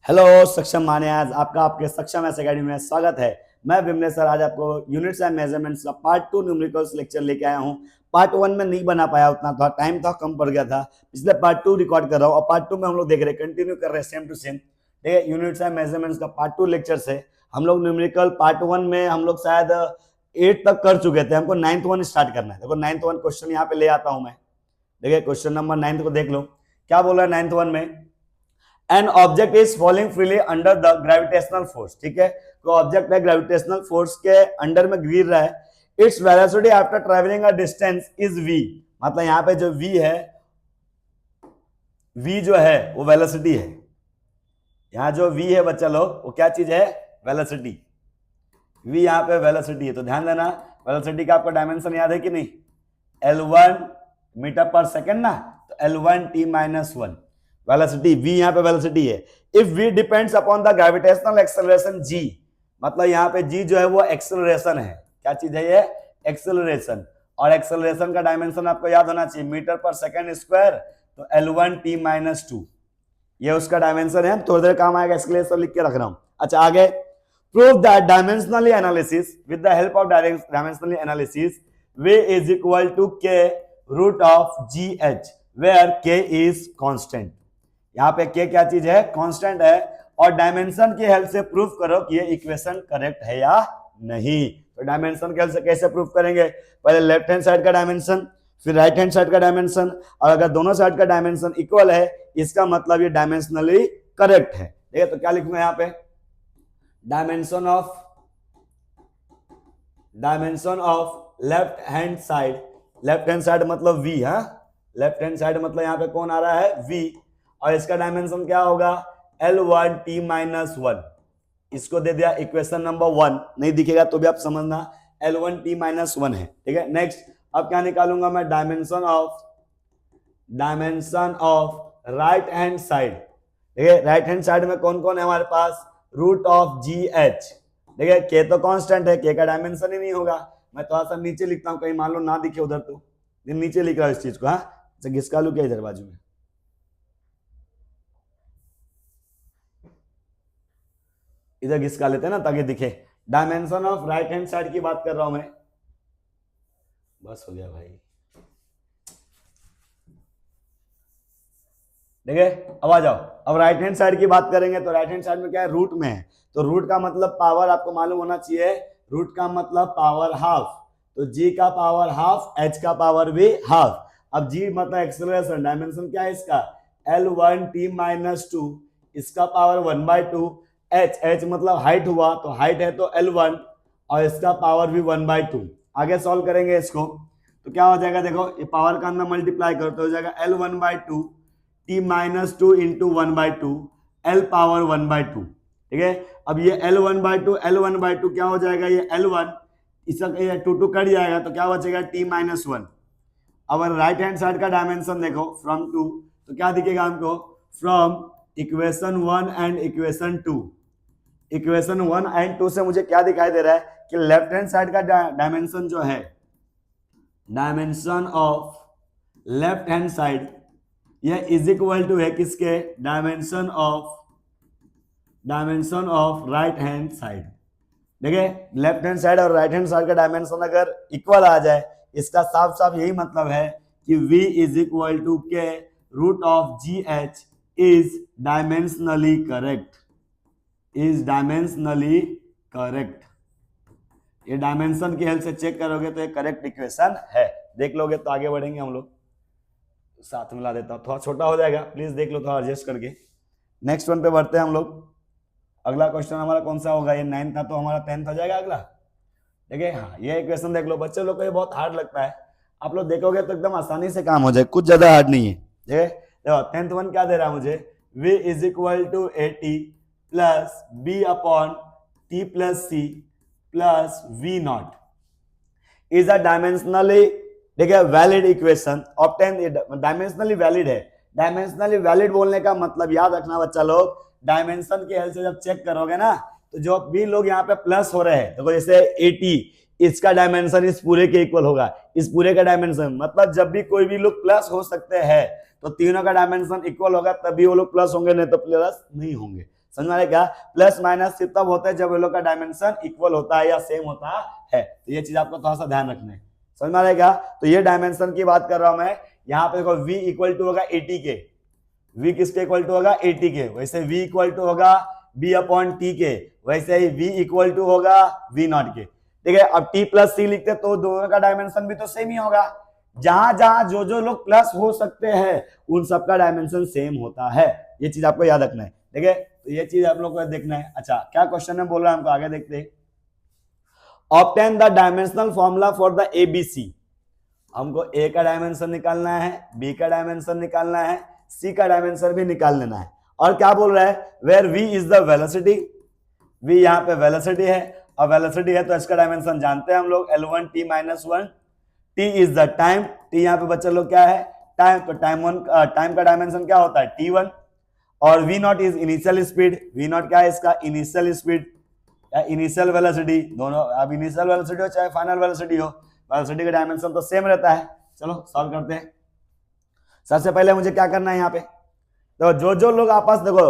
Hello सक्षम मान्याज, आपका आपके सक्षम एस अकेडमी में स्वागत है। मैं विमलेश सर आज आपको यूनिट्स एंड मेजरमेंट्स का पार्ट 2 न्यूमेरिकल्स लेक्चर लेके आया हूँ। पार्ट 1 में नहीं बना पाया, उतना था टाइम था, कम पड़ गया था, इसलिए पार्ट 2 रिकॉर्ड कर रहा हूँ। और पार्ट 2 में हम लोग देख रहे हैं, कंटिन्यू कर रहे हैं सेम टू सेम। ठीक है, यूनिट्स एंड मेजरमेंट्स का पार्ट 2 लेक्चर है। हम लोग न्यूमेरिकल पार्ट 1 में हम लोग शायद 8 तक कर चुके थे, हमको 9th 1 स्टार्ट करना है। देखो 9th 1 क्वेश्चन यहाँ पे ले आता हूँ मैं। देखिए क्वेश्चन नंबर 9 को देख लो, क्या बोल रहा है 9th 1 में। An object is falling freely under the gravitational force. ठीक है, तो ऑब्जेक्ट है ग्रेविटेशनल फोर्स के अंडर में गिर रहा है। Its velocity after travelling a distance is v, मतलब यहाँ पे जो v है, v जो है वो वेलोसिटी है। यहाँ जो v है बच्चा लोग, वो क्या चीज है? वेलोसिटी। v यहाँ पे वेलोसिटी है, तो ध्यान देना वेलोसिटी का आपको डायमेंशन याद है कि नहीं? L1 मीटर पर सेकेंड ना, तो L1 t - 1 वेलोसिटी। v यहाँ पे वेलोसिटी है। If v depends upon the gravitational acceleration g, मतलब यहाँ पे g जो है वो एक्सेलरेशन है। क्या चीज है ये? एक्सेलरेशन। और एक्सेलरेशन का डायमेंशन आपको याद होना चाहिए, मीटर पर सेकेंड स्क्वायर, तो L1 t - 2 ये उसका डायमेंशन है। थोड़ी देर काम आएगा, इसके लिए सब लिख के रख रहा हूं। अच्छा आगे, prove that dimensionally analysis, with the help of dimensionally analysis v is equal to k root of gh where k is constant। यहाँ पे k क्या चीज है? कांस्टेंट है। और डायमेंशन की हेल्प से प्रूफ करो कि ये इक्वेशन करेक्ट है या नहीं। तो डायमेंशन की हेल्प से कैसे प्रूफ करेंगे? पहले लेफ्ट हैंड साइड का डायमेंशन, फिर राइट हैंड साइड का डायमेंशन, और अगर दोनों साइड का डायमेंशन इक्वल है, इसका मतलब ये डायमेंशनली करेक्ट है। ठीक है, तो क्या लिखूंगा यहाँ पे? Dimension of left hand side. Left hand side मतलब v। हाँ, लेफ्ट हैंड साइड मतलब यहाँ पे कौन आ रहा है? v। और इसका डायमेंशन क्या होगा? L1 t - 1। इसको दे दिया इक्वेशन नंबर 1, नहीं दिखेगा तो भी आप समझना L1 t - 1 है। ठीक है, नेक्स्ट अब क्या निकालूंगा मैं? Dimension of right hand side. ठीक है, राइट हैंड साइड में कौन कौन है हमारे पास? Root of GH। देखिए k तो कांस्टेंट है, k का डायमेंशन ही नहीं होगा। मैं थोड़ा सा नीचे लिखता हूं, कहीं मान लो ना दिखे उधर, तो नीचे लिख रहा हूं इस चीज को। हाँ, घिसका लू क्या इधर बाजू में? इधर घिसका लेते हैं ना ताकि दिखे। Dimension of right hand side की बात कर रहा हूं मैं। बस हो गया भाई। देखिए अब आ जाओ, अब राइट हैंड साइड की बात करेंगे तो राइट हैंड साइड में क्या है? रूट में है। तो रूट का मतलब पावर आपको मालूम होना चाहिए। रूट का मतलब पावर हाफ, तो g का पावर हाफ, h का पावर भी हाफ। अब g मतलब एक्सेलरेशन, डायमेंशन क्या है इसका? L1 t - 2, इसका पावर 1/2। h मतलब हाइट हुआ, तो हाइट है तो L1, और इसका पावर भी 1/2। आगे सॉल्व करेंगे इसको तो क्या हो जाएगा? देखो ये पावर का अंदर मल्टीप्लाई करो तो हो जाएगा L1/2 t - 2 into 1/2 L power 1/2। ठीक है, अब ये L1/2 क्या हो जाएगा? ये L1, इसका 2 कट जाएगा तो क्या बचेगा? t - 1। अब राइट हैंड साइड का डायमेंशन देखो फ्रॉम 2, तो क्या दिखेगा हमको? From equation 1 and equation 2। Equation 1 and 2 से मुझे क्या दिखाई दे रहा है कि लेफ्ट हैंड साइड का डायमेंशन जो है, dimension of left hand side, यह इज इक्वल टू है किसके? Dimension of right hand side. देखिए लेफ्ट हैंड साइड और राइट हैंड साइड का डायमेंशन अगर इक्वल आ जाए, इसका साफ साफ यही मतलब है कि v is equal to K root of GH is dimensionally correct. ये डायमेंशन की हेल्प से चेक करोगे तो ये करेक्ट इक्वेशन है। देख लोगे तो आगे बढ़ेंगे हम लोग। साथ में ला देता हूं, थोड़ा छोटा हो जाएगा, प्लीज देख लो थोड़ा एडजस्ट करके। नेक्स्ट वन पे बढ़ते हैं हम लोग। अगला क्वेश्चन हमारा कौन सा होगा? ये 9th था तो हमारा 10th हो जाएगा अगला। देखिए हाँ, ये इक्वेशन देख लो। बच्चे लोग को ये बहुत हार्ड लगता है, आप लोग देखोगे तो एकदम आसानी से काम हो जाए, कुछ ज्यादा हार्ड नहीं है। देखो 10th वन क्या दे रहा है मुझे? v is equal to AT plus b upon t plus c plus v0 is a dimensionally, देखिए valid equation. Obtain, dimensionally valid है। डायमेंशनली वैलिड बोलने का मतलब याद रखना बच्चा लोग, डायमेंशन की हेल्प से जब चेक करोगे ना, तो जो भी लोग यहाँ पे प्लस हो रहे हैं, देखो जैसे 80, इसका डायमेंशन इस पूरे के इक्वल होगा, इस पूरे का डायमेंशन, मतलब जब भी कोई भी लोग प्लस हो सकते हैं तो तीनों का डायमेंशन इक्वल होगा, तभी वो लोग प्लस होंगे, नहीं तो प्लस नहीं होंगे। समझ में आ रहा है क्या? प्लस माइनस सिर्फ तब होता है जब ये लोग का डायमेंशन इक्वल होता है या सेम होता है, तो ये चीज आपको थोड़ा सा ध्यान रखना है। समझ में आ रहा है क्या? तो ये डायमेंशन की बात कर रहा हूं मैं। यहाँ पे देखो v इक्वल टू होगा 80 के, v किसके इक्वल टू होगा 80 के, वैसे v इक्वल टू होगा b अपॉन t के, वैसे ही v इक्वल टू होगा v नॉट के। ठीक है, अब t प्लस सी लिखते तो दोनों का डायमेंशन भी तो सेम ही होगा। जहां जहां जो जो लोग प्लस हो सकते हैं उन सबका डायमेंशन सेम होता है, ये चीज आपको याद रखना है। ठीक है, तो ये चीज आप लोग को देखना है। अच्छा, क्या क्वेश्चन में बोल रहा है हमको, आगे देखते हैं। Obtain the dimensional formula for the ABC. हमको ए का डायमेंशन निकालना है, बी का डायमेंशन निकालना है, सी का डायमेंशन भी निकाल लेना है। और क्या बोल रहा है, where v is the velocity, v यहाँ पे वेलोसिटी है, और वेलोसिटी है तो इसका डायमेंशन जानते हैं हम लोग L1 t - 1, t is the time, t यहाँ पे बच्चा लोग क्या है टाइम, तो टाइम का डायमेंशन क्या होता है t1, और v not is initial speed, v not क्या है इसका इनिशियल स्पीड या इनिशियल वेलोसिटी, दोनों अब इनिशियल वेलोसिटी हो चाहे फाइनल वेलोसिटी हो, वेलोसिटी का डायमेंशन तो सेम रहता है। चलो सॉल्व करते हैं। सबसे पहले मुझे क्या करना है यहाँ पे, तो जो जो लोग आपस देखो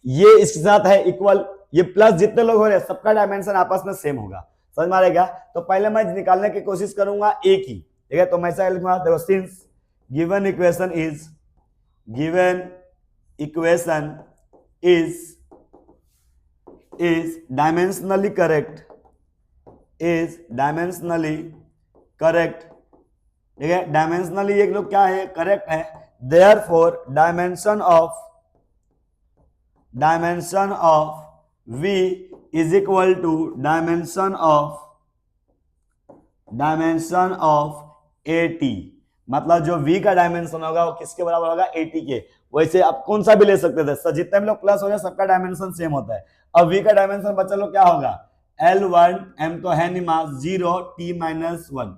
ये इसके साथ है इक्वल, ये प्लस जितने लोग हो रहे हैं सबका डायमेंशन आपस में सेम होगा। समझ में आ रहेगा? तो पहले मैं निकालने की कोशिश करूंगा ए की। ठीक है, तो मैं ऐसा लिखूंगा, देखो since given equation is dimensionally correct, ठीक है, डायमेंशनली एक लोग क्या है करेक्ट है, therefore dimension of v is equal to dimension of at, मतलब जो v का डायमेंशन होगा वो किसके बराबर होगा 80 के। वैसे आप कौन सा भी ले सकते थे सर, जितने भी लोग प्लस हो जाए सबका डायमेंशन सेम होता है। अब v का डायमेंशन बच्चा लोग क्या होगा L1 m तो है नहीं मास 0 t - 1।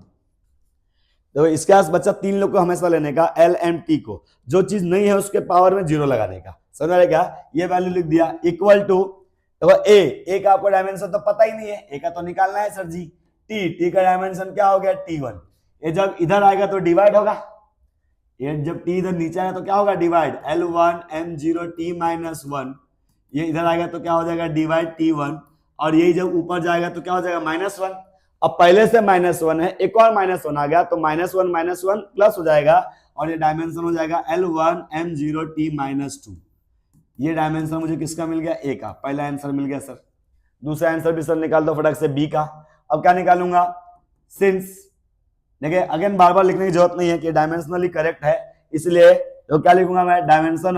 तो इसके पास बच्चा तीन लोग को हमेशा लेने का एल एम टी को, जो चीज नहीं है उसके पावर में 0 लगाने का। समझ रहे क्या? ये वैल्यू लिख दिया इक्वल टू, तो ए का आपको डायमेंशन तो पता ही नहीं है, ए का तो निकालना है सर जी। टी का डायमेंशन क्या हो गया T1, ये जब इधर आएगा तो डिवाइड होगा, ये जब टी इधर नीचे आएगा तो क्या होगा डिवाइड, L1 m0 t - 1, ये इधर आएगा तो क्या हो जाएगा डिवाइड T1, और यही जब ऊपर जाएगा तो क्या हो जाएगा -1। अब पहले से -1 है, एक और -1 आ गया तो -1 प्लस हो जाएगा, और ये डायमेंशन हो जाएगा L1 m0 t - 2। ये डायमेंशन मुझे किसका मिल गया, ए का। पहला आंसर मिल गया सर। दूसरा आंसर भी सर निकाल दो फटक से, बी का। अब क्या निकालूंगा, सिंस, देखिए अगेन बार बार लिखने की जरूरत नहीं है कि डायमेंशनली करेक्ट है, इसलिए तो क्या लिखूंगा मैं, डायमेंशन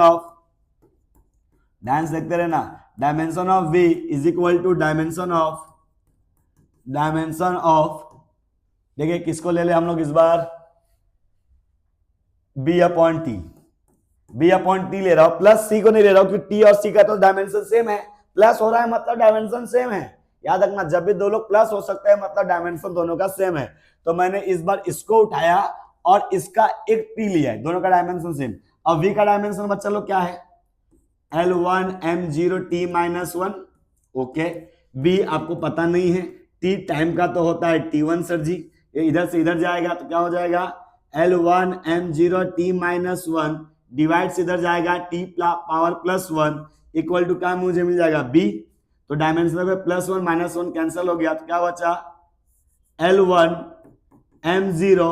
देखते रहना, dimension of v is equal to dimension of, देखिए किसको ले ले हम लोग इस बार, b अपॉन टी ले रहा हूं, प्लस c को नहीं ले रहा हूं क्योंकि t और c का तो डायमेंशन सेम है, प्लस हो रहा है मतलब डायमेंशन सेम है। याद रखना, जब भी दो लोग प्लस हो सकते हैं मतलब डायमेंशन दोनों का सेम है। तो मैंने इस बार इसको उठाया और इसका एक t लिया है, दोनों का डायमेंशन सेम। अब v का डायमेंशन बच्चा लोग क्या है, L1 m0 t - 1, okay. b आपको पता नहीं है, t टाइम का तो होता है T1 सर जी, ये इधर से इधर जाएगा तो क्या हो जाएगा L1 m0 t - 1 डिवाइड से इधर जाएगा t पावर +1 इक्वल टू क्या मुझे मिल जाएगा b। तो डायमेंशन में +1 - 1 कैंसिल हो गया तो क्या बचा L1 m0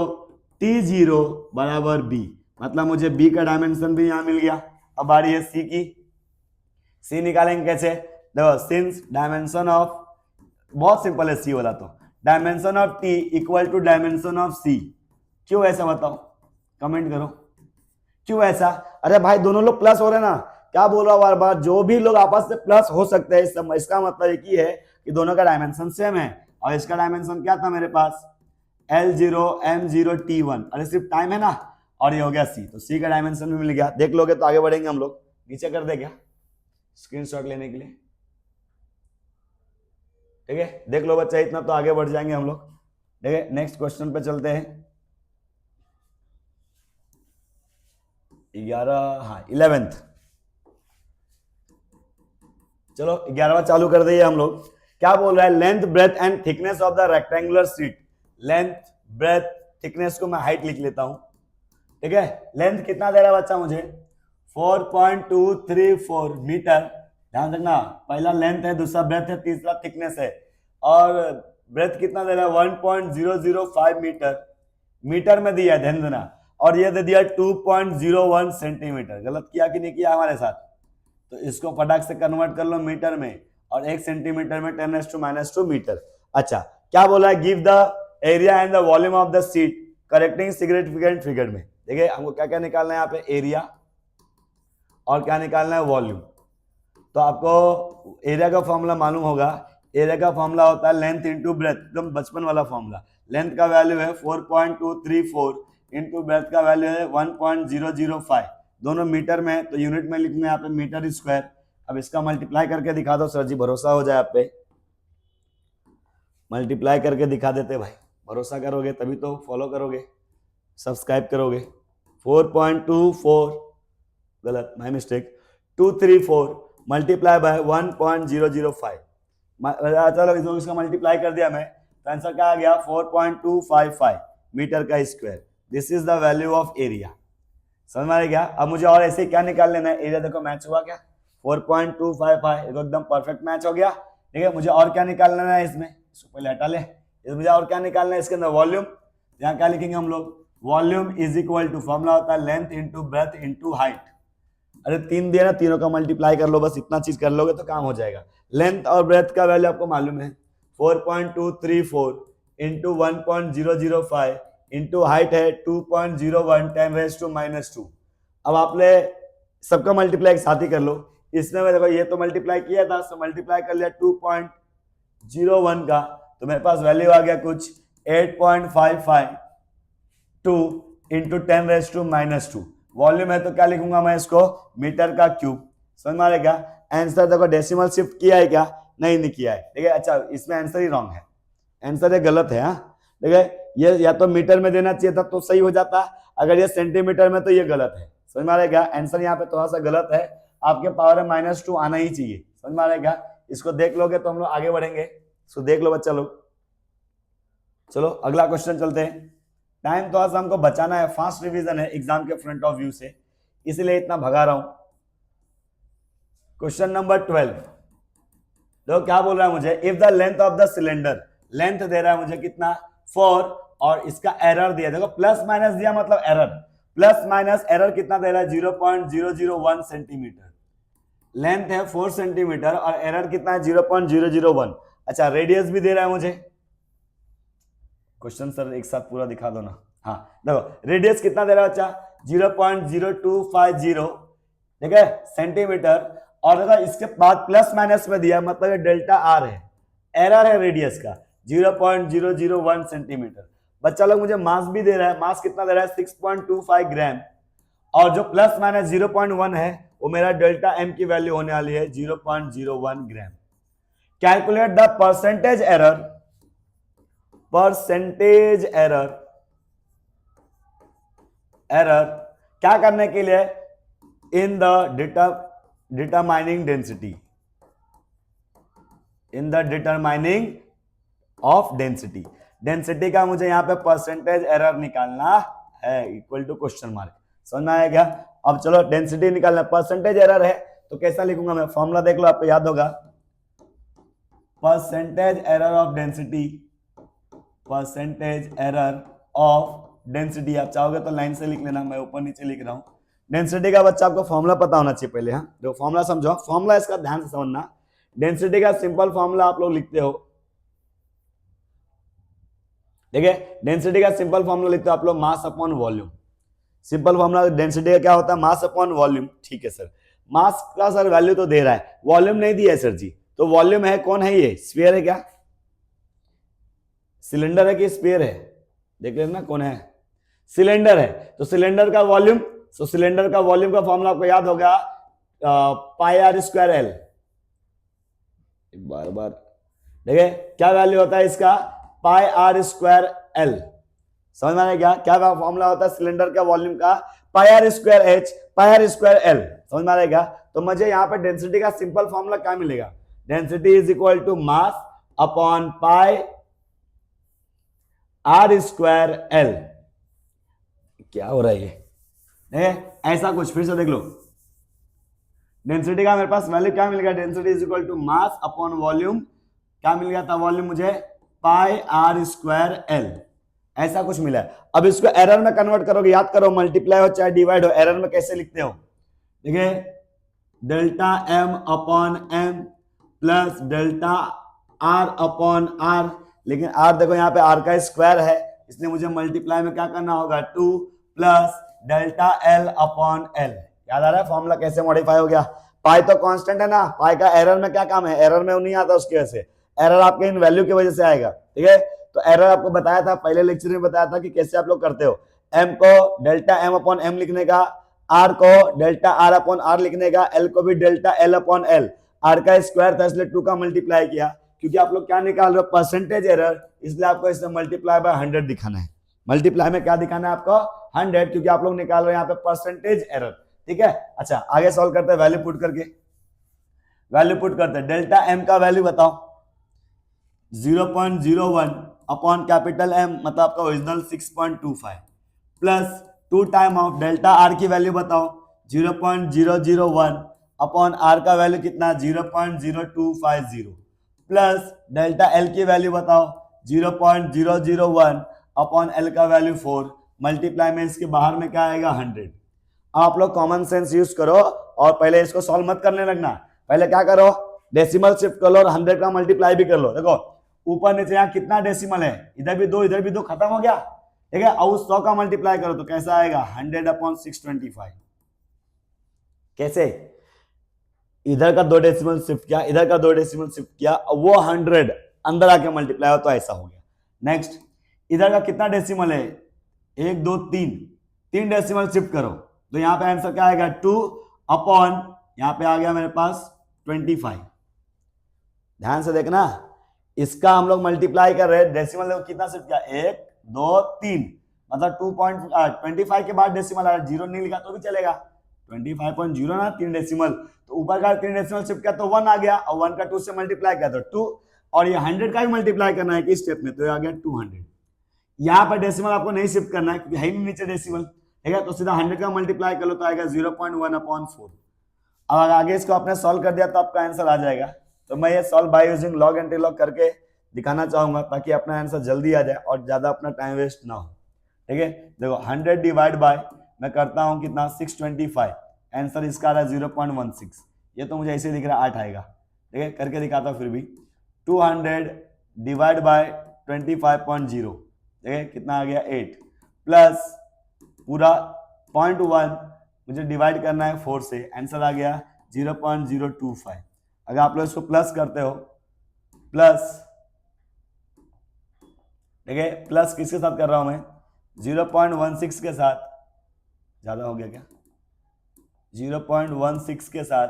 t0 बराबर b, मतलब मुझे b का डायमेंशन भी यहां मिल गया। अब बारी है c की, c निकालेंगे कैसे, देखो सिंस डायमेंशन ऑफ, बहुत सिंपल है c वाला, तो dimension of t equal to dimension of c। क्यों ऐसा बताओ, कमेंट करो क्यों ऐसा। अरे भाई दोनों लोग प्लस हो रहे ना, क्या बोल रहा हूं बार बार, जो भी लोग आपस से प्लस हो सकते हैं इसका मतलब एक ही है कि दोनों का डायमेंशन सेम है। और इसका डायमेंशन क्या था मेरे पास, L0 m0 t1, अरे सिर्फ टाइम है ना, और ये हो गया c, तो c का डायमेंशन भी मिल गया। देख लोगे तो आगे बढ़ेंगे हम लोग, नीचे कर दे क्या स्क्रीनशॉट लेने के लिए, ठीक है। देख लो बच्चा, इतना तो आगे बढ़ जाएंगे हम लोग। ठीक है, नेक्स्ट क्वेश्चन पे चलते हैं। 11th, चलो 11वां चालू कर दिए हम लोग। क्या बोल रहा है, length breadth and thickness of the rectangular sheet. Length breadth thickness को मैं हाइट लिख लेता हूं, ठीक है। लेंथ कितना दे रहा है बच्चा मुझे, 4.234 मीटर, ध्यान रखना, पहला लेंथ है, दूसरा ब्रेथ है, तीसरा थिकनेस है। और ब्रेथ कितना दे रहा है 1.005 मीटर, मीटर में दिया है, ध्यान देना। और ये दे दिया 2.01 सेंटीमीटर। गलत किया कि नहीं किया हमारे साथ? तो इसको फटाक से कन्वर्ट कर लो मीटर में, और 1 सेंटीमीटर में 10⁻⁻² मीटर। अच्छा, क्या बोला है? Give the area and the volume of the seat correcting significant figure में। देखिए हमको क्या क्या निकालना है यहाँ पे, एरिया और क्या निकालना है, वॉल्यूम। तो आपको एरिया का फॉर्मूला मालूम होगा। एरिया का फॉर्मूला होता है लेंथ इंटू ब्रेथ, एकदम बचपन वाला फॉर्मूला। लेंथ का वैल्यू है 4.234 इंटू ब्रेथ का वैल्यू है 1.005, दोनों मीटर में है, तो यूनिट में लिखना है यहाँ पे मीटर स्क्वायर। अब इसका मल्टीप्लाई करके दिखा दो सर जी, भरोसा हो जाए आप पे। मल्टीप्लाई करके दिखा देते भाई, भरोसा करोगे तभी तो फॉलो करोगे, सब्सक्राइब करोगे। 4.24, गलत, माय मिस्टेक, 234 मल्टीप्लाई बाय 1.005। चलो इसका मल्टीप्लाई कर दिया मैं, तो आंसर क्या आ गया 4.255 मीटर का square. This is the value of area. समझ में आ गया? अब मुझे और ऐसे क्या निकाल लेना है, एरिया देखो मैच हुआ क्या, 4.255 एकदम परफेक्ट मैच हो गया। ठीक है, मुझे और क्या निकाल लेना है इसमें, इसको पहले हटा ले। मुझे और क्या निकालना है इसके अंदर, वॉल्यूम। यहाँ क्या लिखेंगे हम लोग, volume is equal to, formula होता है length into breadth into height. अरे 3 दिया ना, तीनों का मल्टीप्लाई कर लो, बस इतना चीज कर लोगे तो काम हो जाएगा। लेंथ और ब्रेथ का वैल्यू आपको मालूम है 4.234 इंटू 1.005 इंटू हाइट है 2.01 10⁻⁻²। अब आपने सबका मल्टीप्लाई एक साथ ही कर लो। इसमें मैं देखो ये तो मल्टीप्लाई किया था, तो मल्टीप्लाई कर लिया 2.01 का, तो मेरे पास वैल्यू आ गया कुछ 8.552 इंटू 10⁻⁻²। वॉल्यूम है तो क्या लिखूंगा मैं इसको, मीटर का क्यूब। समझ में आ रहा है क्या? आंसर देखो डेसिमल शिफ्ट किया है क्या, नहीं किया है। ठीक है, अच्छा इसमें आंसर ही रॉन्ग है, आंसर ये गलत है। हाँ ठीक है, ये या तो मीटर में देना चाहिए था तो सही हो जाता, अगर ये सेंटीमीटर में तो ये गलत है। समझ में आ रहा है क्या? आंसर यहाँ पे थोड़ा सा गलत है, आपके पावर में -2 आना ही चाहिए। समझ में आ रहा है क्या? इसको देख लोगे तो हम लोग आगे बढ़ेंगे। इसको देख लो बच्चा लोग। चलो अगला क्वेश्चन चलते हैं। टाइम थोड़ा सा हमको बचाना है, फास्ट रिवीजन है एग्जाम के फ्रंट ऑफ व्यू से, इसलिए इतना भगा रहा हूं। क्वेश्चन नंबर 12, देखो क्या बोल रहा है मुझे, if the length of the cylinder, length दे रहा है मुझे कितना 4, और इसका एरर दिया, देखो प्लस माइनस दिया मतलब एरर, प्लस माइनस एरर कितना दे रहा है 0.001 सेंटीमीटर। लेंथ है 4 सेंटीमीटर और एरर कितना है 0.001। अच्छा रेडियस भी दे रहा है मुझे। क्वेश्चन सर एक साथ पूरा दिखा दो ना। हाँ देखो रेडियस कितना दे रहा है बच्चा 0.0250, ठीक है, सेंटीमीटर। और देखो इसके बाद प्लस माइनस में दिया, मतलब ये डेल्टा आर है, एरर है रेडियस का 0.001 सेंटीमीटर। बच्चा लोग मुझे मास भी दे रहा है, मास कितना दे रहा है 6.25 ग्राम, और जो प्लस माइनस 0.1 है वो मेरा डेल्टा एम की वैल्यू होने वाली है 0.01 gram. Calculate the percentage error, percentage error, error क्या करने के लिए, in the determining density, in the determining of density. Density का मुझे यहां पे परसेंटेज एरर निकालना है, इक्वल टू क्वेश्चन मार्क। समझ में आया क्या? अब चलो डेंसिटी निकालना, परसेंटेज एरर है तो कैसा लिखूंगा मैं, फॉर्मूला देख लो, आपको याद होगा, percentage error of density, percentage error of density. आप चाहोगे तो लाइन से लिख लेना, मैं ऊपर नीचे लिख रहा हूं। डेंसिटी का बच्चा आपको फॉर्मूला पता होना चाहिए पहले। हाँ जो फॉर्मूला समझो, फॉर्मूला इसका ध्यान से समझना। डेंसिटी का सिंपल फॉर्मूला आप लोग लिखते हो, ठीक है, डेंसिटी का सिंपल फॉर्मूला लिखते हो आप लोग, मास upon volume. Simple formula density का क्या होता है, मास अपॉन वॉल्यूम। ठीक है सर, मास का सर वैल्यू तो दे रहा है, वॉल्यूम नहीं दिया है सर जी। तो वॉल्यूम है, कौन है ये, स्फीयर है क्या, सिलेंडर है कि स्फीयर है, देख लेना कौन है, सिलेंडर है। तो सिलेंडर का वॉल्यूम, तो सिलेंडर का वॉल्यूम का फॉर्मूला आपको याद होगा पाई आर स्क्वायर एल। बार बार देखिए क्या वैल्यू होता है इसका, पाई आर स्क्वायर एल। समझ में आया क्या? क्या फॉर्मूला होता है सिलेंडर का वॉल्यूम का, pi are square h, pi are square l. समझ में आ रहा है? तो मुझे यहां पे डेंसिटी का सिंपल फॉर्मूला क्या मिलेगा, density is equal to mass upon pi are square L. क्या हो रहा है ये, ऐसा कुछ, फिर से देख लो, डेंसिटी का मेरे पास वैल्यू क्या मिल गया, density is equal to mass upon volume, क्या मिल गया था वॉल्यूम मुझे, पाई आर स्क्वायर एल, ऐसा कुछ मिला है। अब इसको एरर में कन्वर्ट करोगे, याद करो मल्टीप्लाई हो चाहे डिवाइड हो, एरर में कैसे लिखते हो, देखिए delta M upon M plus delta R upon R, लेकिन आर देखो यहाँ पे आर का स्क्वायर है, इसलिए मुझे मल्टीप्लाई में क्या करना होगा 2 plus delta L upon L. याद आ रहा है फॉर्मूला कैसे मॉडिफाई हो गया, पाई तो कांस्टेंट है ना, पाई का एरर में क्या काम है, एरर में नहीं आता उसकी वजह से, एरर आपके इन वैल्यू की वजह से आएगा, ठीक है। तो एरर आपको बताया था पहले लेक्चर में, बताया था कि कैसे आप लोग करते हो, एम को डेल्टा एम अपॉन एम लिखने का, आर को डेल्टा आर अपॉन आर लिखने का, एल को भी delta L upon L, R का स्क्वायर था इसलिए 2 का मल्टीप्लाई किया, क्योंकि आप लोग क्या निकाल रहे हो परसेंटेज एरर, इसलिए आपको इसमें मल्टीप्लाई बाय 100 दिखाना है, मल्टीप्लाई में क्या दिखाना है आपको 100, क्योंकि आप लोग निकाल रहे हैं यहाँ पे परसेंटेज एरर, ठीक है। अच्छा आगे सॉल्व करते हैं, वैल्यू पुट करके, वैल्यू पुट करते हैं, डेल्टा एम का वैल्यू बताओ 0.01 अपॉन कैपिटल एम, मतलब आपका original 6.25 plus 2 time of delta R की वैल्यू बताओ 0.001 अपॉन आर का वैल्यू कितना 0.0250 प्लस डेल्टा एल की वैल्यू बताओ 0.001 अपॉन एल का वैल्यू 4, मल्टीप्लाई में इसके बाहर में क्या आएगा 100। आप लोग कॉमन सेंस यूज करो और पहले इसको सॉल्व मत करने लगना, पहले क्या करो डेसिमल शिफ्ट कर लो और 100 का मल्टीप्लाई भी कर लो, देखो ऊपर नीचे यहाँ कितना डेसिमल है, इधर भी 2 इधर भी 2, खत्म हो गया, ठीक है। और 100 का मल्टीप्लाई करो तो कैसा आएगा 100 अपॉन 625, कैसे, इधर का 2 डेसिमल शिफ्ट किया, इधर का 2 डेसिमल शिफ्ट किया, वो 100 अंदर आके मल्टीप्लाई हो तो ऐसा हो गया। नेक्स्ट इधर का कितना डेसिमल है 1 2 3 डेसिमल शिफ्ट करो तो यहाँ पे आंसर क्या आएगा 2 अपॉन, यहाँ पे आ गया मेरे पास 25, ध्यान से देखना, इसका हम लोग मल्टीप्लाई कर रहे हैं, डेसिमल कितना शिफ्ट किया 1 2 3, मतलब 2.25 के बाद डेसिमल आया, 0 नहीं लिखा तो भी चलेगा, 25.0 ना 3 डेसिमल, तो ऊपर का 3 डेसिमल शिफ्ट किया तो 1 आ गया, और 1 का 2 से मल्टीप्लाई किया तो 2, और ये 100 का भी मल्टीप्लाई करना है किस स्टेप में, तो ये आ गया 200। यहाँ पर डेसिमल आपको नहीं शिफ्ट करना है क्योंकि है ही नीचे डेसिमल, ठीक है, तो सीधा 100 का मल्टीप्लाई कर लो तो आएगा 0.1 अपॉन 4। अब आगे इसको आपने सॉल्व कर दिया तो आपका आंसर आ जाएगा, तो मैं ये solve by using log anti log करके दिखाना चाहूंगा ताकि अपना आंसर जल्दी आ जाए और ज्यादा अपना टाइम वेस्ट ना हो, ठीक है। देखो 100 डिवाइड बाय मैं करता हूं कितना 625, आंसर इसका आ रहा है 0.16, ये तो मुझे ऐसे दिख रहा है 8 आएगा, ठीक है, करके दिखाता हूं फिर भी 200 डिवाइड बाय 25.0, ठीक है, कितना आ गया 8 प्लस पूरा 0.1 मुझे डिवाइड करना है 4 से, आंसर आ गया 0.025। अगर आप लोग इसको प्लस करते हो, प्लस, ठीक है, प्लस किसके साथ कर रहा हूं मैं 0.16 के साथ, ज्यादा हो गया क्या, 0.16 के साथ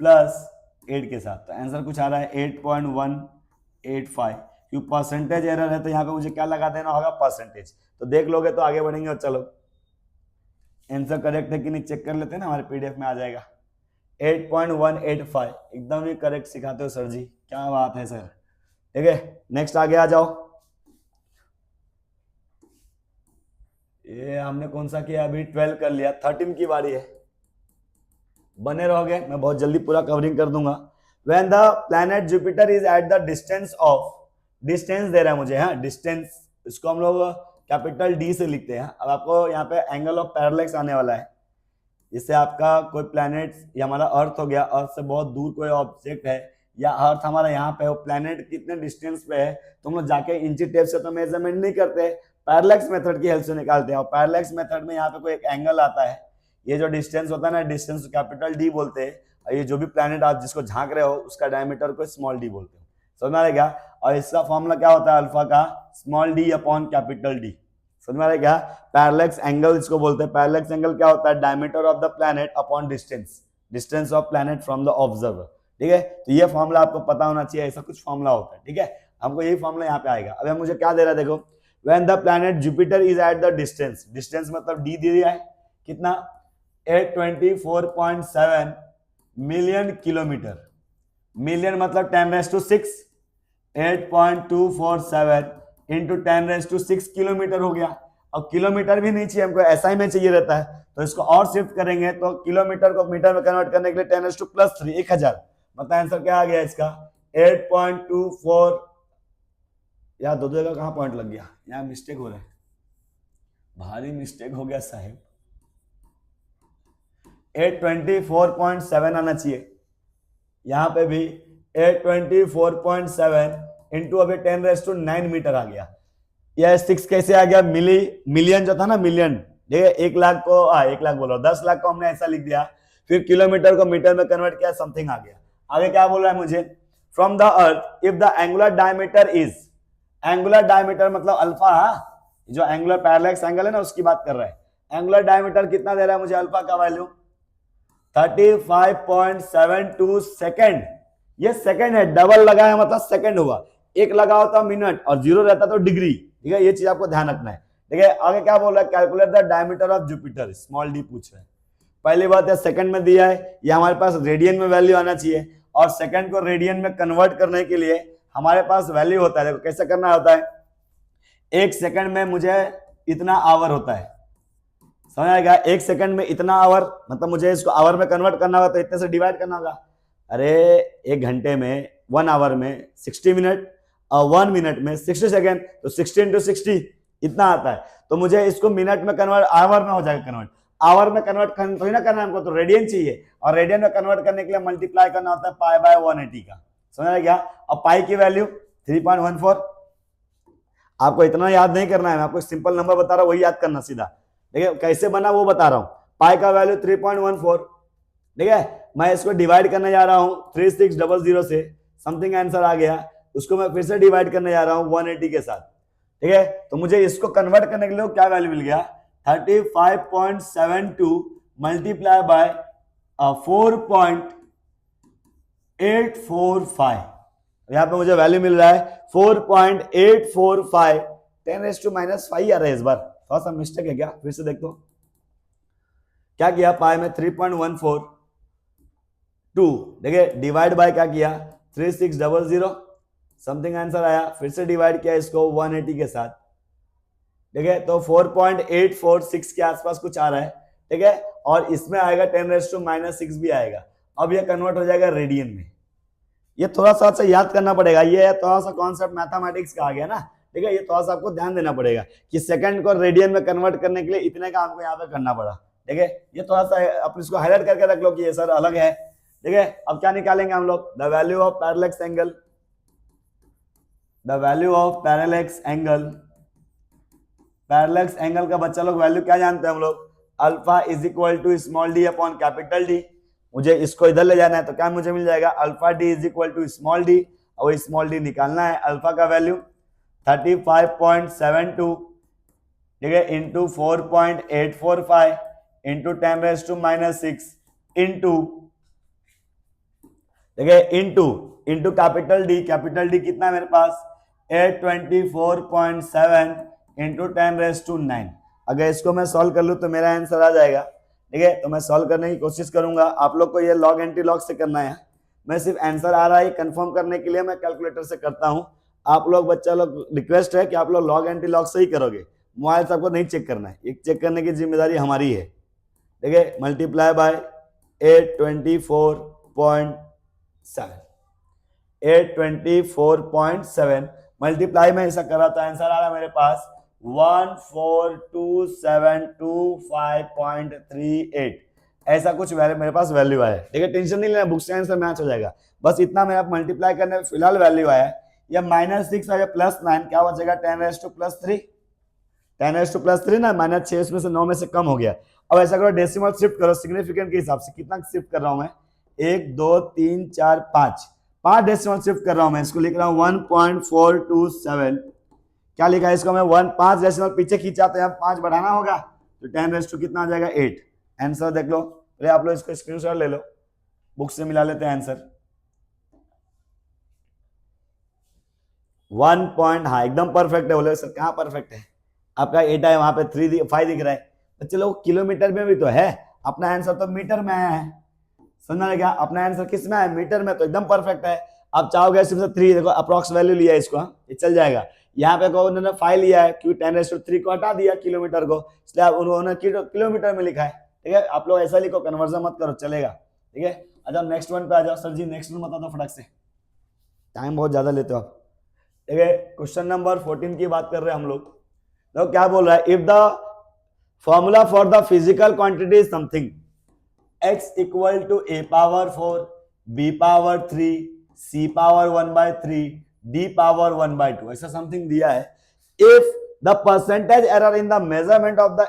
प्लस 8 के साथ, तो आंसर कुछ आ रहा है 8.185, क्योंकि परसेंटेज एरर है तो यहाँ पे मुझे क्या लगा देना होगा परसेंटेज, तो देख लोगे तो आगे बढ़ेंगे। और चलो आंसर करेक्ट है कि नहीं चेक कर लेते हैं ना, हमारे पीडीएफ में आ जाएगा 8.185, एकदम ही करेक्ट सिखाते हो सर जी, क्या बात है सर, ठीक है। नेक्स्ट आगे आ जाओ, ये हमने कौन सा किया अभी 12 कर लिया, 13 की बारी है, बने रहोगे मैं बहुत जल्दी पूरा कवरिंग कर दूंगा। When the planet Jupiter is at the distance of, distance दे रहा है मुझे, हाँ डिस्टेंस, इसको हम लोग कैपिटल डी से लिखते हैं। अब आपको यहाँ पे एंगल ऑफ पैरेलैक्स आने वाला है, इससे आपका कोई प्लैनेट, या हमारा अर्थ हो गया, अर्थ से बहुत दूर कोई ऑब्जेक्ट है, या अर्थ हमारा यहाँ पे हो, प्लैनेट कितने डिस्टेंस पे है, तो हम लोग जाके इंची टेप से तो मेजरमेंट नहीं करते, पैरेलैक्स मेथड की हेल्प से निकालते हैं। और पैरेलैक्स मेथड में यहाँ पे कोई एक एंगल आता है, ये जो डिस्टेंस होता है ना, डिस्टेंस कैपिटल डी बोलते हैं, और ये जो भी प्लैनेट आप जिसको झांक रहे हो उसका डायमीटर को स्मॉल डी बोलते हो, समझ में आ रहा है। और इसका फॉर्मूला क्या होता है अल्फा का, small d upon capital D, समझ में आ रहा है। पैरेलैक्स एंगल इसको बोलते हैं। पैरेलैक्स एंगल क्या होता है, diameter of the planet upon distance, distance of planet from the observer, ठीक है। तो ये फॉर्मूला आपको पता होना चाहिए, ऐसा कुछ फॉर्मूला होता है, ठीक है, हमको यही फॉर्मूला यहाँ पे आएगा। अब मुझे क्या दे रहा है देखो, when the planet Jupiter is at the distance, distance मतलब डी दे दिया है कितना 824.7 मिलियन किलोमीटर, मिलियन मतलब 10⁻⁶, 8.247 इंटू 10⁻⁶ किलोमीटर हो गया। और किलोमीटर भी नहीं चाहिए हमको, SI में चाहिए रहता है, तो इसको और शिफ्ट करेंगे तो किलोमीटर को मीटर में कन्वर्ट करने के लिए 10⁻⁻3 1000। बताए आंसर क्या आ गया इसका 8.24। यार दो जगह कहाँ पॉइंट लग गया, यहाँ मिस्टेक हो रहा है, भारी मिस्टेक हो गया साहब। 824.7 आना चाहिए, यहां पे भी 824.7 इंटू अभी 10⁻9 मीटर आ गया। यह 6 कैसे आ गया, मिलियन जो था ना मिलियन, ठीक है 1 लाख को 1 लाख बोलो 10 लाख को हमने ऐसा लिख दिया, फिर किलोमीटर को मीटर में कन्वर्ट किया, समथिंग आ गया। आगे क्या बोल रहा है मुझे, from the earth if the angular diameter is, angular diameter मतलब अल्फा, जो एंगुलर पैरेलक्स एंगल है ना उसकी बात कर रहा है। एंगुलर डायमीटर कितना दे रहा है मुझे, अल्फा का वैल्यू 35.72 सेकेंड। ये सेकेंड है, डबल लगा है मतलब सेकेंड हुआ, एक लगा होता मिनट और 0 रहता तो डिग्री, ठीक है, ये चीज आपको ध्यान रखना है, ठीक है। आगे क्या बोल रहा है, calculate the diameter of Jupiter, small D पूछ रहा है। पहली बात है सेकंड में दिया है, ये हमारे पास रेडियन में वैल्यू आना चाहिए, और सेकंड को रेडियन में कन्वर्ट करने के लिए हमारे पास वैल्यू होता है, देखो कैसे करना होता है, 1 सेकंड में मुझे इतना आवर होता है, समझ आएगा, 1 सेकंड में इतना आवर, मतलब मुझे इसको आवर में कन्वर्ट करना होगा तो इतने से डिवाइड करना होगा। अरे 1 घंटे में 1 आवर में 60 मिनट और 1 मिनट में 60 सेकंड, तो 60 into 60 इतना आता है, तो मुझे इसको मिनट में कन्वर्ट, आवर में हो जाएगा कन्वर्ट, आवर में कन्वर्ट थोड़ी ना करना हमको, तो रेडियन चाहिए, और रेडियन में कन्वर्ट करने के लिए मल्टीप्लाई करना होता है π/180 का, समझ आ गया। और पाई की वैल्यू 3.14, आपको इतना याद नहीं करना है, मैं आपको सिंपल नंबर बता रहा हूँ, वही याद करना सीधा, ठीक है, कैसे बना वो बता रहा हूँ। पाई का वैल्यू 3.14, ठीक है, मैं इसको डिवाइड करने जा रहा हूँ 3600 से, समथिंग आंसर आ गया, उसको मैं फिर से डिवाइड करने जा रहा हूँ 180 के साथ, ठीक है। तो मुझे इसको कन्वर्ट करने के लिए क्या वैल्यू मिल गया, 35.72 मल्टीप्लाई बाय 4.845, यहाँ पे मुझे वैल्यू मिल रहा है 4.845, 10⁻⁻5 आ रहा है इस बार, थोड़ा सा मिस्टेक है क्या, फिर से देख दो क्या किया, पाई में 3.142, देखिए डिवाइड बाय क्या किया 3600, समथिंग आंसर आया, फिर से डिवाइड किया इसको 180 के साथ, ठीक है, तो 4.846 के आसपास कुछ आ रहा है, ठीक है, और इसमें आएगा 10⁻⁻6 भी आएगा। अब ये कन्वर्ट हो जाएगा रेडियन में, ये थोड़ा सा याद करना पड़ेगा, ये थोड़ा सा कॉन्सेप्ट मैथमेटिक्स का आ गया ना, ठीक है, ये थोड़ा सा आपको ध्यान देना पड़ेगा कि सेकंड को रेडियन में कन्वर्ट करने के लिए इतने का आपको यहाँ पे करना पड़ा, ठीक है, ये थोड़ा सा आप इसको हाईलाइट करके रख लो कि ये सर अलग है, ठीक है। अब क्या निकालेंगे हम लोग, the value of parallax angle, the value of parallax angle, parallax angle का बच्चा लोग वैल्यू क्या जानते हैं हम लोग, alpha is equal to small d upon capital d. मुझे इसको इधर ले जाना है तो क्या मुझे मिल जाएगा, alpha D is equal to small D, और स्मॉल डी निकालना है, अल्फा का वैल्यू 35.72, ठीक है, इंटू 4.845 इंटू 10⁻⁻6 इंटू, ठीक है, इंटू कैपिटल डी कितना है मेरे पास 824.7 इंटू 10⁻⁹। अगर इसको मैं सॉल्व कर लूं तो मेरा आंसर आ जाएगा, ठीक है, तो मैं सॉल्व करने की कोशिश करूंगा, आप लोग को ये लॉग एंटी लॉग से करना है, मैं सिर्फ आंसर आ रहा है कंफर्म करने के लिए मैं कैलकुलेटर से करता हूं, आप लोग बच्चा लोग रिक्वेस्ट है कि आप लोग लॉग एंटी लॉग से ही करोगे, मोबाइल से आपको नहीं चेक करना है, ये चेक करने की जिम्मेदारी हमारी है, ठीक है। मल्टीप्लाई बाय 824.7 मल्टीप्लाई में ऐसा करा तो आंसर आ रहा है मेरे पास 142725.38, ऐसा कुछ मेरे पास वैल्यू आया है, ठीक है, टेंशन नहीं लेना, बुक से आंसर मैच हो जाएगा, बस इतना मैं आप मल्टीप्लाई करने में फिलहाल वैल्यू आया है, या -6 और +9 क्या बचेगा 10⁻+3, 10⁻+3 ना, -6 इसमें से 9 में से कम हो गया। अब ऐसा करो डेसिमल शिफ्ट करो सिग्निफिकेंट के हिसाब से, कितना शिफ्ट कर रहा हूं मैं, 1 2 3 4 5 डेसिमल शिफ्ट कर रहा हूं मैं, इसको लिख रहा हूं 1.427, क्या लिखा है इसको मैं 5 डेसिमल पीछे खींचा तो यहाँ 5 बढ़ाना होगा, तो 10 कितना आ जाएगा 8, आंसर देख लो, अरे आप लोग इसको स्क्रीनशॉट ले लो, बुक से मिला लेते हैं आंसर 1 पॉइंट, हाँ एकदम परफेक्ट है। बोले सर कहाँ परफेक्ट है, आपका 8 है, वहां पे 5 दिख रहा है, तो चलो किलोमीटर में भी तो है, अपना आंसर तो मीटर में आया है, समझना है क्या, अपना आंसर किस में आया मीटर में, तो एकदम परफेक्ट है। आप चाहोगे सिर्फ 3 देखो अप्रॉक्स वैल्यू लिया इसको, ये चल जाएगा, यहाँ पे उन्होंने 5 लिया है क्योंकि 10⁻³ को हटा दिया किलोमीटर को, इसलिए उन्होंने किलोमीटर में लिखा है। ठीक है, आप लोग ऐसा लिखो, कन्वर्जन मत करो, चलेगा। ठीक है, अच्छा नेक्स्ट वन पे आ जाओ। सर जी नेक्स्ट वन बता दो फटाक से, टाइम बहुत ज्यादा लेते हो आप। ठीक है, क्वेश्चन नंबर 14 की बात कर रहे हैं हम लोग। तो क्या बोल रहा है, if the formula for the physical quantity is something, x equal to a power 4, b power 3, c power 1/3, d power 1/2, ऐसा समथिंग दिया है। If the percentage error in the measurement of the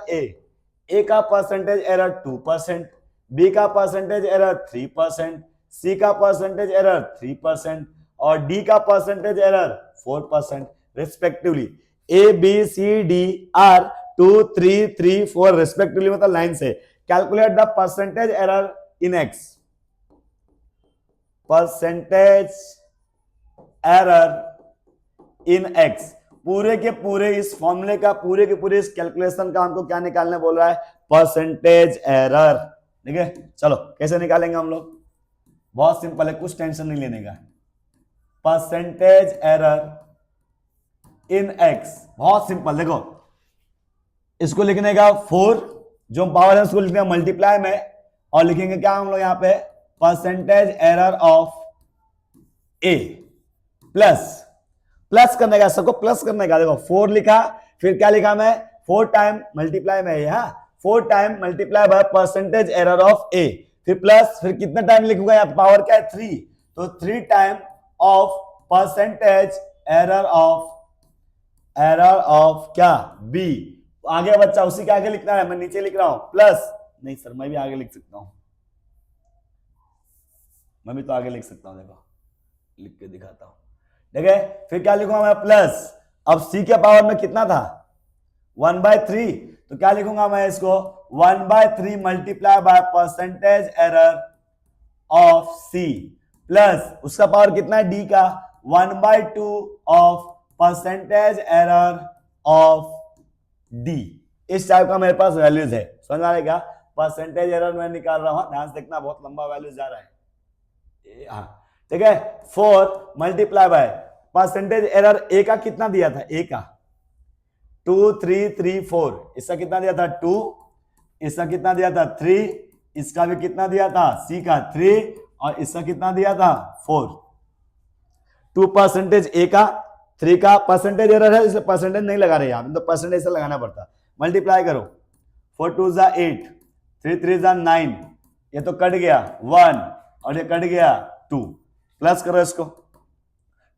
a का percentage error 2%, b का percentage error 3%, c का percentage error 3% और d का percentage error 4% respectively. a b c d are 2 3 3 4 respectively, मतलब line से। Calculate the percentage error in x, percentage error in x। पूरे के पूरे इस फॉर्मूले का, पूरे के पूरे इस कैलकुलेशन का हमको क्या निकालने बोल रहा है, परसेंटेज एरर। ठीक है, चलो कैसे निकालेंगे हम लोग, बहुत सिंपल है, कुछ टेंशन नहीं लेने का। परसेंटेज एरर इन x बहुत सिंपल, देखो इसको लिखने का 4 जो पावर है उसको लिखने का मल्टीप्लाई में, और लिखेंगे क्या हम लोग यहाँ पे, percentage error of a plus, plus करने का, सबको प्लस करने का। देखो 4 लिखा, फिर क्या लिखा मैं, 4 टाइम मल्टीप्लाई में है, 4 time multiply by percentage error of a, फिर प्लस, फिर कितना टाइम लिखूंगा, यहाँ पावर क्या है 3, तो 3 time of percentage error of क्या, b। आगे बच्चा उसी के आगे लिखना है, मैं नीचे लिख रहा हूं प्लस, नहीं सर मैं भी आगे लिख सकता हूं, मैं भी तो आगे लिख सकता हूं, देखो लिख के दिखाता हूं। ठीक है, फिर क्या लिखूंगा मैं, प्लस। अब c के पावर में कितना था, 1/3, तो क्या लिखूंगा मैं इसको, 1/3 multiply by percentage error of c plus उसका पावर कितना है d का, 1/2 of percentage error of d। इस टाइप का मेरे पास वैल्यूज है, समझ आ रहा है क्या, परसेंटेज एरर मैं निकाल रहा हूं, ध्यान से देखना, बहुत लंबा वैल्यू जा रहा है। हाँ ठीक है, 4 multiply by percentage error a का कितना दिया था, a का 2 3 3 4, इसका कितना दिया था 2, इसका कितना दिया था 3, इसका भी कितना दिया था c का 3, और इसका कितना दिया था 4। 2 परसेंटेज a का, 3 का परसेंटेज एरर है इसलिए परसेंटेज नहीं लगा रहे यहाँ, तो परसेंटेज से लगाना पड़ता। मल्टीप्लाई करो, 4 2 जा 8, 3 3 जा 9, ये तो कट गया 1 और ये कट गया 2, प्लस करो इसको,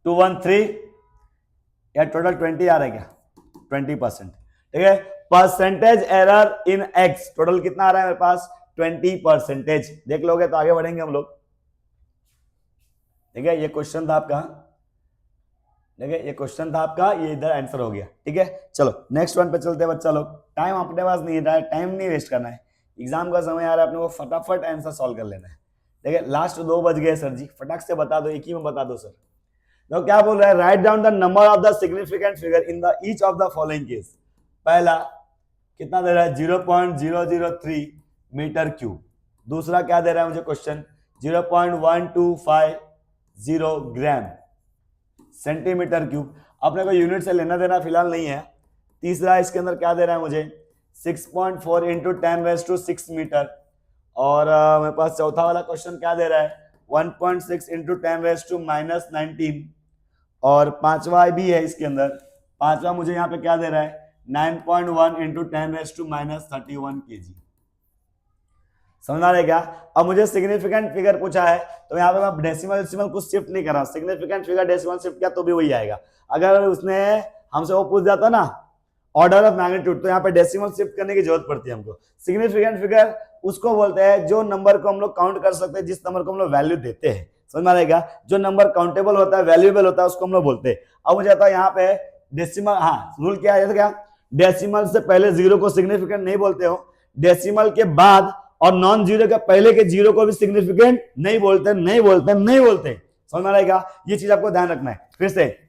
2 1 3, या टोटल 20 आ रहा है क्या, 20%। ठीक है, परसेंटेज एरर इन x टोटल कितना आ रहा है मेरे पास, 20%। देख लोगे तो आगे बढ़ेंगे हम लोग। ठीक है, ये क्वेश्चन था आपका, ठीक है ये क्वेश्चन था आपका, ये इधर आंसर हो गया। ठीक है, चलो नेक्स्ट वन पे चलते हैं बच्चा लोग, टाइम अपने पास नहीं है, टाइम नहीं वेस्ट करना है, एग्जाम का समय आ रहा है, अपने को फटाफट आंसर सॉल्व कर लेना है। ठीक है, लास्ट 2 बज गए सर जी, फटाक से बता दो, एक ही में बता दो सर। तो क्या बोल रहा है, write down the number of the significant figure in the each of the following case. पहला कितना दे रहा है, 0.003 मीटर क्यूब। दूसरा क्या दे रहा है मुझे क्वेश्चन, 0.1250 ग्राम सेंटीमीटर क्यूब। अपने को यूनिट से लेना देना फिलहाल नहीं है। तीसरा इसके अंदर क्या दे रहा है मुझे, 6.4 इंटू 10⁻6 मीटर। और मेरे पास चौथा वाला क्वेश्चन क्या दे रहा है, 1.6 इंटू 10⁻⁻19। और पांचवा भी है इसके अंदर, पांचवा मुझे यहाँ पे क्या दे रहा है, 9.1 इंटू 10⁻31 kg। समझ आ रहा है क्या। अब मुझे सिग्निफिकेंट फिगर पूछा है, तो यहाँ पे मैं डेसिमल कुछ शिफ्ट नहीं कर रहा, सिग्निफिकेंट फिगर डेसिमल शिफ्ट किया तो भी वही आएगा। अगर उसने हमसे वो पूछ जाता ना ऑर्डर ऑफ मैग्नीट्यूड, तो यहाँ पे डेसिमल शिफ्ट करने की जरूरत पड़ती है हमको। सिग्निफिकेंट फिगर उसको बोलते हैं जो नंबर को हम लोग काउंट कर सकते हैं, जिस नंबर को हम लोग वैल्यू देते हैं। समझ में आएगा, जो नंबर काउंटेबल होता है, वैल्यूएबल होता है, उसको हम लोग बोलते हैं। अब मुझे आता है यहाँ पे डेसिमल, हाँ रूल क्या है, क्या डेसिमल से पहले जीरो को सिग्निफिकेंट नहीं बोलते हो, डेसिमल के बाद और नॉन जीरो के पहले के जीरो को भी सिग्निफिकेंट नहीं बोलते, नहीं बोलते, नहीं बोलते। समझ में आएगा, ये चीज आपको ध्यान रखना है। फिर से,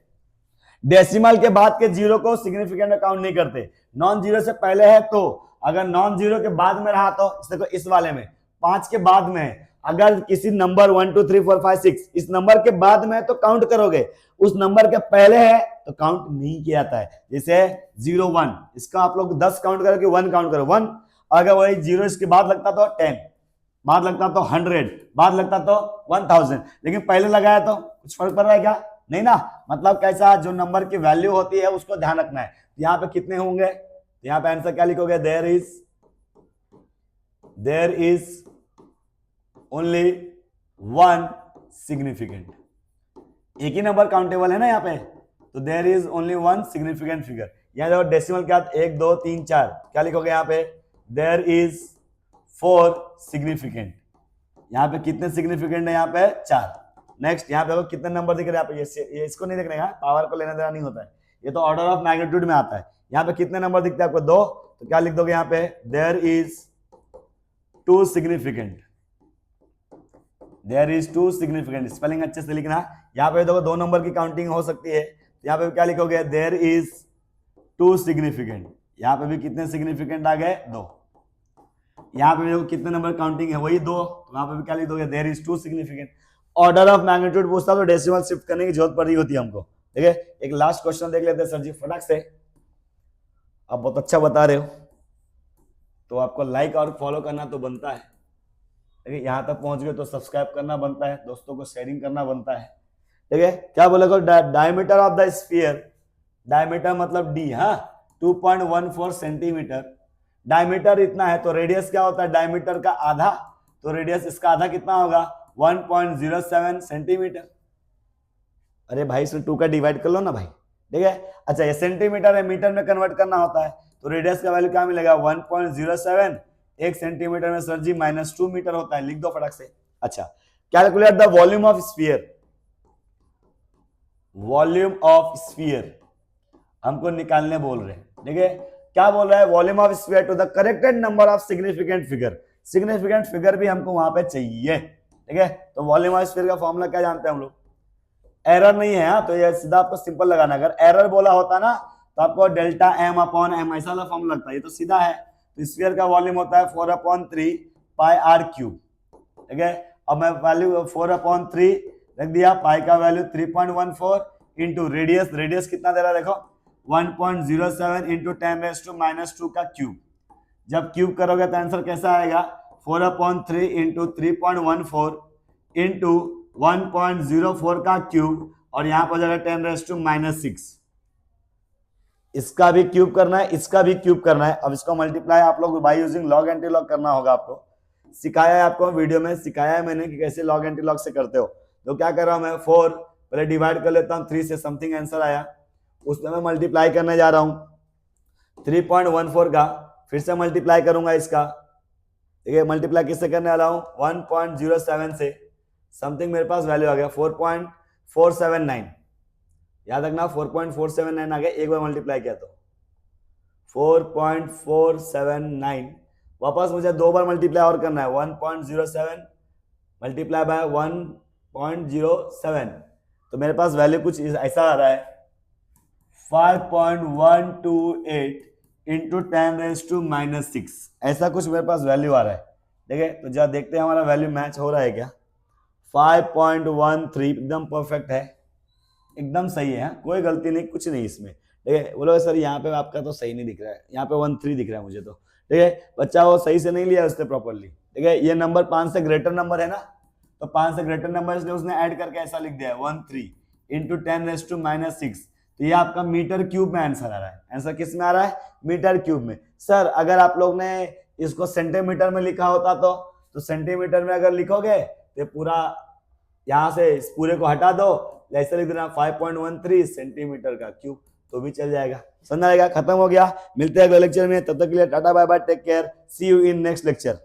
डेसिमल के बाद के जीरो को सिग्निफिकेंट में काउंट नहीं करते, नॉन जीरो से पहले है तो। अगर नॉन जीरो के बाद में रहा तो देखो इस वाले में 5 के बाद में, अगर किसी नंबर 1 2 3 4 5 6 इस नंबर के बाद में तो काउंट करोगे, उस नंबर के पहले है तो काउंट नहीं किया जाता है। जैसे 0 1, इसका आप लोग 10 काउंट करो कि 1 काउंट करो 1, अगर वही 0 इसके बाद लगता तो 10, बाद लगता तो 100, बाद लगता तो 1000, लेकिन पहले लगाया तो कुछ फर्क पड़ रहा है क्या? नहीं ना। मतलब कैसा, जो नंबर की वैल्यू होती है उसको ध्यान रखना है। यहाँ पे कितने होंगे, यहाँ पे आंसर क्या लिखोगे, there is only one significant, एक ही नंबर काउंटेबल है ना यहाँ पे, तो there is only one significant figure. यहाँ देखो डेसिमल क्या, 1 2 3 4, क्या लिखोगे यहाँ पे, देयर इज 4 सिग्निफिकेंट। यहाँ पे कितने सिग्निफिकेंट है, यहाँ पे 4। नेक्स्ट यहाँ पे देखो कितने नंबर दिख रहे हैं यहाँ पे, ये इसको नहीं देखने का, पावर को लेना देना नहीं होता है, ये तो ऑर्डर ऑफ मैग्नीट्यूड में आता है। यहाँ पे कितने नंबर दिखते हैं आपको, 2, तो क्या लिख दोगे यहाँ पे, there is 2 significant, there is 2 significant. Spelling अच्छे से लिखना। यहाँ पे देखो 2 नंबर की काउंटिंग हो सकती है, यहाँ पे क्या लिखोगे, देयर इज 2 सिग्निफिकेंट। यहाँ पे भी कितने सिग्निफिकेंट आ गए, 2। यहाँ पे देखो कितने नंबर काउंटिंग है, वही 2, तो यहाँ पे भी क्या लिख दोगे, there is 2 significant. Order of magnitude पूछता तो डेसिमल शिफ्ट करने की जरूरत पड़ी होती है हमको। ठीक है, एक लास्ट क्वेश्चन देख लेते हैं सर जी फटाक से। आप बहुत अच्छा बता रहे हो, तो आपको लाइक और फॉलो करना तो बनता है, यहाँ तक पहुंच गए तो सब्सक्राइब करना बनता है, दोस्तों को शेयरिंग करना बनता है। ठीक है, क्या बोलेगा, diameter of the sphere, diameter मतलब डी, हाँ 2.14 सेंटीमीटर, डायमीटर इतना है तो रेडियस क्या होता है, डायमीटर का आधा, तो रेडियस इसका आधा कितना होगा, 1.07 सेंटीमीटर। अरे भाई इसमें 2 का डिवाइड कर लो ना भाई। ठीक है, अच्छा ये सेंटीमीटर है, मीटर में कन्वर्ट करना होता है, तो रेडियस का वैल्यू क्या मिलेगा, 1.07, 1 सेंटीमीटर में सर जी -2 मीटर होता है, लिख दो फटाक से। अच्छा, calculate the volume of sphere, volume of sphere हमको निकालने बोल रहे हैं। ठीक है, क्या बोल रहा है, volume of sphere to the corrected number of significant figure, significant figure भी हमको वहां पे चाहिए। ठीक है, तो वॉल्यूम ऑफ स्फीयर का फॉर्मूला क्या जानते हैं हम लोग, एरर नहीं है हाँ, तो ये सीधा आपको सिंपल लगाना, अगर एरर बोला होता ना तो आपको डेल्टा m अपॉन m ऐसा वाला फॉर्मूला लगता है, ये तो सीधा है। तो स्फीयर का वॉल्यूम होता है 4/3 पाई r क्यूब। ठीक है, अब मैं वैल्यू 4/3 रख दिया, पाई का वैल्यू 3.14 इंटू रेडियस, रेडियस कितना दे रहा है देखो, 1.07 इंटू 10⁻⁻² का क्यूब। जब क्यूब करोगे तो आंसर कैसा आएगा, 4/3 इंटू 3.14 इंटू 1.04 का क्यूब, और यहाँ पर जाएगा 10⁻⁻6। इसका भी क्यूब करना है, इसका भी क्यूब करना है। अब इसको मल्टीप्लाई आप लोग by using log anti log करना होगा, आपको सिखाया है, आपको वीडियो में सिखाया है मैंने कि कैसे लॉग एंटी लॉग से करते हो। तो क्या कर रहा हूं मैं, 4 पहले डिवाइड कर लेता हूं, 3 से समथिंग आंसर आया, उसमें मैं मल्टीप्लाई करने जा रहा हूं 3.14 का, फिर से मल्टीप्लाई करूंगा इसका। ठीक है, मल्टीप्लाई किससे करने वाला हूं, 1.07 से, समथिंग मेरे पास वैल्यू आ गया 4.479, याद रखना 4.479 आ गया, एक बार मल्टीप्लाई किया तो 4.479, वापस मुझे 2 बार मल्टीप्लाई और करना है, 1.07 मल्टीप्लाई बाय 1.07, तो मेरे पास वैल्यू कुछ ऐसा आ रहा है 5.128 इंटू 10⁻⁻6, ऐसा कुछ मेरे पास वैल्यू आ रहा है। ठीक है, तो जब देखते हैं हमारा वैल्यू मैच हो रहा है क्या, 5.13 एकदम परफेक्ट है, एकदम सही है, कोई गलती नहीं, कुछ नहीं इसमें। ठीक है, बोलो सर यहाँ पे आपका तो सही नहीं दिख रहा है, यहाँ पे 13 दिख रहा है मुझे तो। ठीक है, बच्चा वो सही से नहीं लिया उसने प्रॉपरली। ठीक है, ये नंबर 5 से ग्रेटर नंबर है ना, तो 5 से ग्रेटर नंबर इसलिए उसने ऐड करके ऐसा लिख दिया है 13 इंटू 10⁻⁻6, तो ये आपका मीटर क्यूब में आंसर आ रहा है। आंसर किस में आ रहा है, मीटर क्यूब में। सर अगर आप लोग ने इसको सेंटीमीटर में लिखा होता तो सेंटीमीटर में अगर लिखोगे तो पूरा यहाँ से इस पूरे को हटा दो, ऐसे लिख देना 5.13 सेंटीमीटर का क्यूब, तो भी चल जाएगा। समझ आएगा, खत्म हो गया। मिलते हैं अगले लेक्चर में, तब तक के लिए tata bye bye, take care, see you in next lecture.